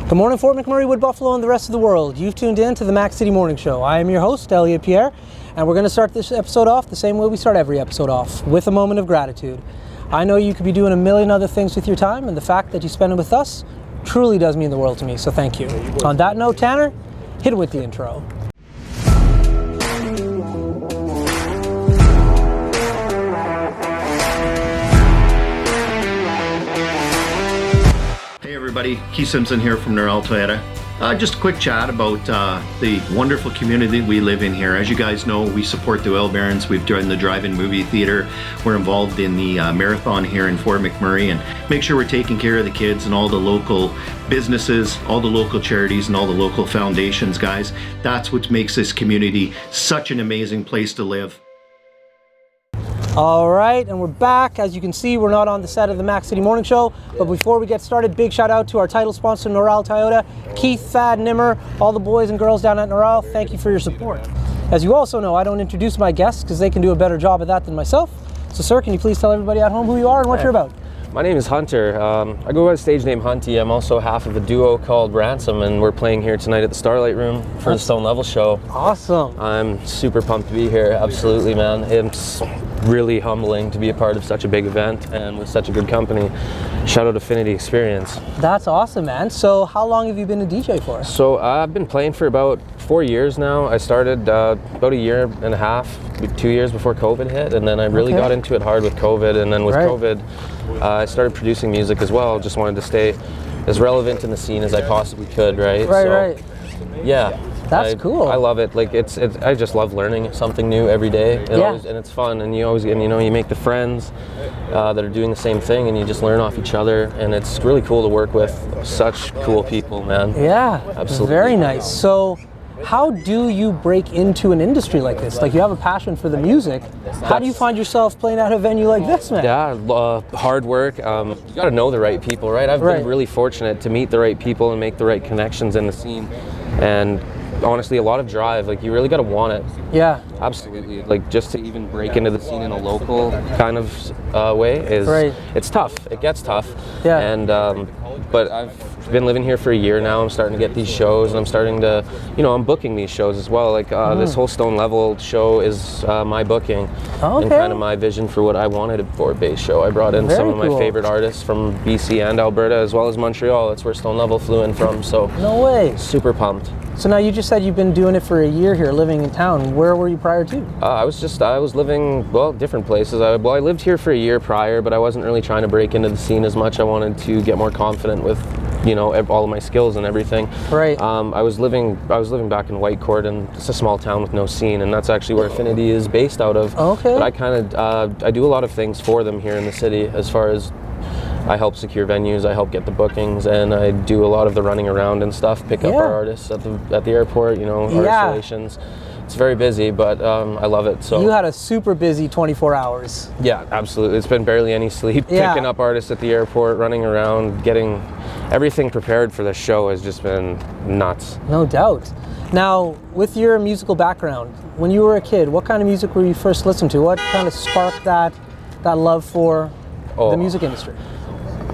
Good morning, Fort McMurray, Wood Buffalo, and the rest of the world. You've tuned in to the Mac City Morning Show. I am your host, Elliot Pierre, and we're going to start this episode off the same way we start every episode off, with a moment of gratitude. I know you could be doing a million other things with your time, and the fact that you spend it with us truly does mean the world to me, so thank you. On that note, Tanner, hit it with the intro. Everybody, Keith Simpson here from Norel Toyota. Just a quick chat about the wonderful community we live in here. As you guys know, we support the Oil Barons. We've done the drive-in movie theater. We're involved in the marathon here in Fort McMurray, and make sure we're taking care of the kids and all the local businesses, all the local charities, and all the local foundations, guys. That's what makes this community such an amazing place to live. All right, and we're back. As you can see, we're not on the set of the Mac City Morning Show, but before we get started, big shout out to our title sponsor, Norel Toyota, Keith, Thad, Nimmer, all the boys and girls down at Norel. Thank you for your support. As you also know, I don't introduce my guests because they can do a better job of that than myself. So, sir, can you please tell everybody at home who you are and what you're about? My name is Hunter. I go by the stage name HVNTY. I'm also half of a duo called Ransom, and we're playing here tonight at the Starlight Room for the Stone Level show. Awesome. I'm super pumped to be here. Absolutely, man. It's really humbling to be a part of such a big event and with such a good company. Shout out HVNTY Experience. That's awesome, man. So how long have you been a DJ for? So I've been playing for about 4 years now. I started about a year and a half, 2 years before COVID hit, and then I really got into it hard with COVID, and then with COVID, I started producing music as well. Just wanted to stay as relevant in the scene as I possibly could, right? Right. Yeah. That's cool. I love it. Like I just love learning something new every day, and it's fun. And you make the friends that are doing the same thing, and you just learn off each other. And it's really cool to work with such cool people, man. Yeah, absolutely. Very nice. So, how do you break into an industry like this? Like, you have a passion for the music. How do you find yourself playing at a venue like this, man? Yeah, hard work. You got to know the right people, right? I've been really fortunate to meet the right people and make the right connections in the scene. And honestly, a lot of drive. Like, you really got to want it. Yeah, absolutely. Like, just to even break into the scene in a local kind of way is it's tough. It gets tough. Yeah. And but I've been living here for a year now. I'm starting to get these shows, and I'm starting to, I'm booking these shows as well. Like this whole Stone Level show is my booking and kind of my vision for what I wanted for a bass show. I brought in some of my favorite artists from BC and Alberta, as well as Montreal. That's where Stone Level flew in from. So no way. Super pumped. So now you just said you've been doing it for a year here, living in town. Where were you prior to? I was living, different places. I lived here for a year prior, but I wasn't really trying to break into the scene as much. I wanted to get more confident with, all of my skills and everything. Right. I was living back in Whitecourt, and it's a small town with no scene, and that's actually where HVNTY is based out of. Okay. But I do a lot of things for them here in the city, as far as I help secure venues, I help get the bookings, and I do a lot of the running around and stuff, pick up our artists at the airport, artist relations. It's very busy, but I love it. So you had a super busy 24 hours. Yeah, absolutely. It's been barely any sleep. Picking up artists at the airport, running around, getting everything prepared for the show has just been nuts. No doubt. Now, with your musical background, when you were a kid, what kind of music were you first listening to? What kind of sparked that love for the music industry?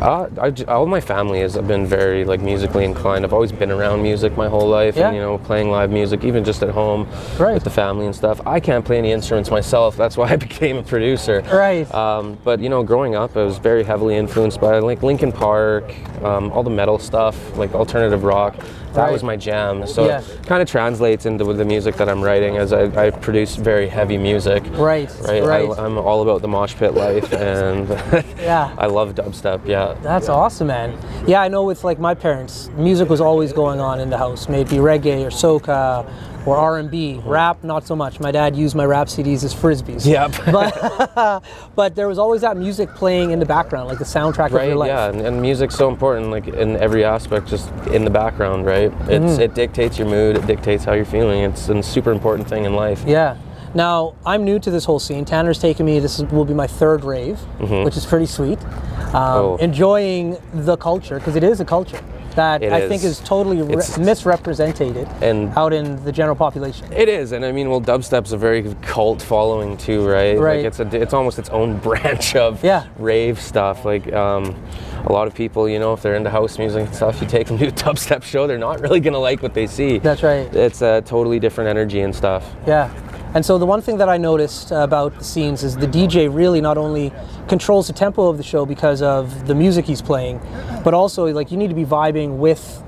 All my family has been very musically inclined. I've always been around music my whole life, and playing live music, even just at home with the family and stuff. I can't play any instruments myself. That's why I became a producer. Right. But growing up, I was very heavily influenced by Linkin Park, all the metal stuff, alternative rock. That was my jam. So it kind of translates into the music that I'm writing, as I produce very heavy music. Right. I'm all about the mosh pit life, and I love dubstep. Yeah. That's awesome, man. Yeah, I know with my parents, music was always going on in the house. Maybe reggae or soca or R&B. Rap, not so much. My dad used my rap CDs as frisbees. Yep. But there was always that music playing in the background, like the soundtrack of your life. Yeah, and music's so important, in every aspect, just in the background, right? It dictates your mood, it dictates how you're feeling. It's a super important thing in life. Yeah. Now, I'm new to this whole scene. Tanner's taken me, will be my third rave, which is pretty sweet. Enjoying the culture, because it is a culture. that I think is totally misrepresented out in the general population. It is, and I mean, well, dubstep's a very cult following too, right? Right. Like it's almost its own branch of rave stuff. Like a lot of people, you know, if they're into house music and stuff, you take them to a dubstep show, they're not really gonna like what they see. That's right. It's a totally different energy and stuff. Yeah. And so the one thing that I noticed about the scenes is the DJ really not only controls the tempo of the show because of the music he's playing, but also like you need to be vibing with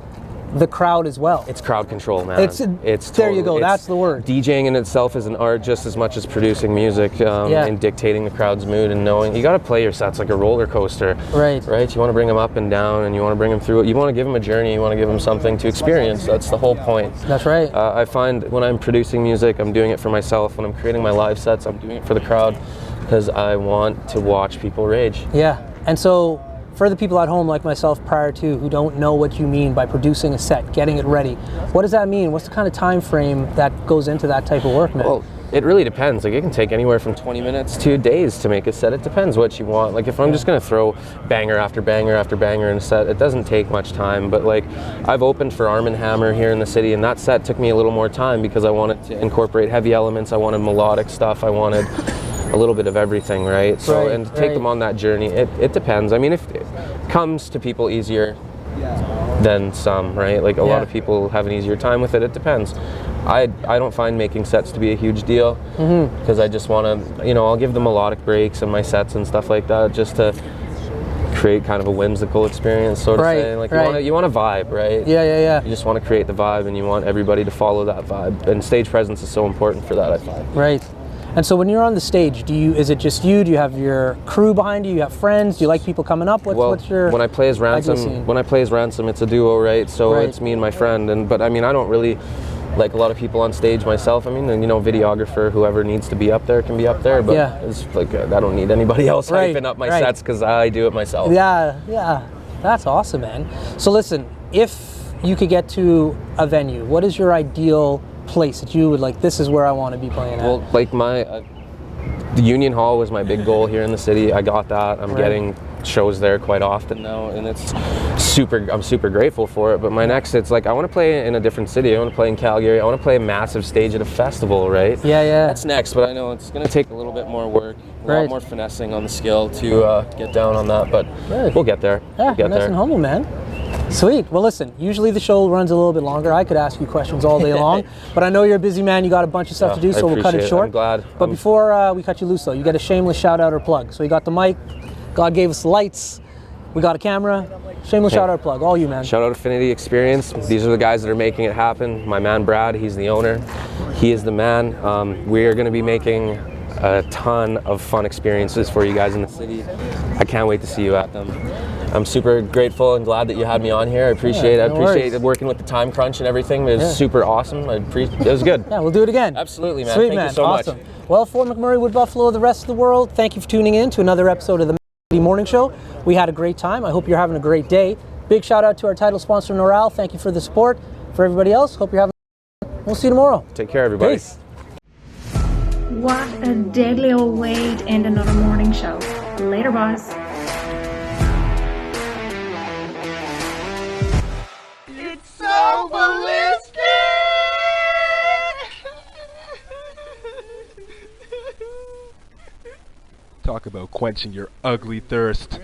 the crowd as well. It's crowd control, man. It's there you go. That's the word. DJing in itself is an art just as much as producing music and dictating the crowd's mood and knowing you got to play your sets like a roller coaster. Right. Right. You want to bring them up and down, and you want to bring them through it. You want to give them a journey. You want to give them something to experience. That's the whole point. That's right. I find when I'm producing music, I'm doing it for myself. When I'm creating my live sets, I'm doing it for the crowd because I want to watch people rage. Yeah. And so, for the people at home like myself prior to who don't know what you mean by producing a set, getting it ready, what does that mean? What's the kind of time frame that goes into that type of work, man? Well, it really depends. Like it can take anywhere from 20 minutes to days to make a set. It depends what you want. Like if I'm just gonna throw banger after banger after banger in a set, it doesn't take much time. But like I've opened for Arm & Hammer here in the city, and that set took me a little more time because I wanted to incorporate heavy elements, I wanted melodic stuff, I wanted a little bit of everything, right? So, and to take them on that journey, it depends. I mean, if it comes to people easier than some, right? Like a lot of people have an easier time with it. It depends. I don't find making sets to be a huge deal because I just want to, you know, I'll give the melodic breaks in my sets and stuff like that just to create kind of a whimsical experience, sort of thing. Like you want to vibe, right? Yeah. You just want to create the vibe, and you want everybody to follow that vibe. And stage presence is so important for that, I find. Right. And so when you're on the stage, is it just you? Do you have your crew behind you? You have friends? Do you like people coming up? What's your when I play as Ransom, it's a duo, right? So it's me and my friend. But I mean, I don't really like a lot of people on stage myself. I mean, you know, videographer, whoever needs to be up there can be up there. But it's like I don't need anybody else hyping up my sets because I do it myself. Yeah. That's awesome, man. So listen, if you could get to a venue, what is your ideal place that you would like, this is where I want to be playing at? Well, like the Union Hall was my big goal here in the city. I got that. I'm getting shows there quite often now, and I'm super grateful for it. But my next, it's like I want to play in a different city. I want to play in Calgary. I want to play a massive stage at a festival, right? Yeah. That's next, but I know it's going to take a little bit more work, a lot more finessing on the skill to get down on that, but we'll get there. Yeah, nice and humble, man. Sweet. Well, listen, usually the show runs a little bit longer. I could ask you questions all day long, but I know you're a busy man. You got a bunch of stuff to do, so we'll cut it short. I'm glad. But before we cut you loose, though, you get a shameless shout out or plug. So you got the mic, God gave us the lights, we got a camera. Shameless shout out or plug. All you, man. Shout out HVNTY Experience. These are the guys that are making it happen. My man Brad, he's the owner. He is the man. We are going to be making a ton of fun experiences for you guys in the city. I can't wait to see you at them. I'm super grateful and glad that you had me on here. I appreciate it. I appreciate working with the time crunch and everything. It was super awesome. It was good. Yeah, we'll do it again. Absolutely, man. Sweet, Thank man. you so awesome. much. Well, for McMurray, Wood Buffalo, the rest of the world, thank you for tuning in to another episode of the Morning Show. We had a great time. I hope you're having a great day. Big shout out to our title sponsor, Noral. Thank you for the support. For everybody else, hope you're having We'll see you tomorrow. Take care, everybody. Peace. What a deadly old way to end another morning show. Later, boys. It's so ballistic! Talk about quenching your ugly thirst.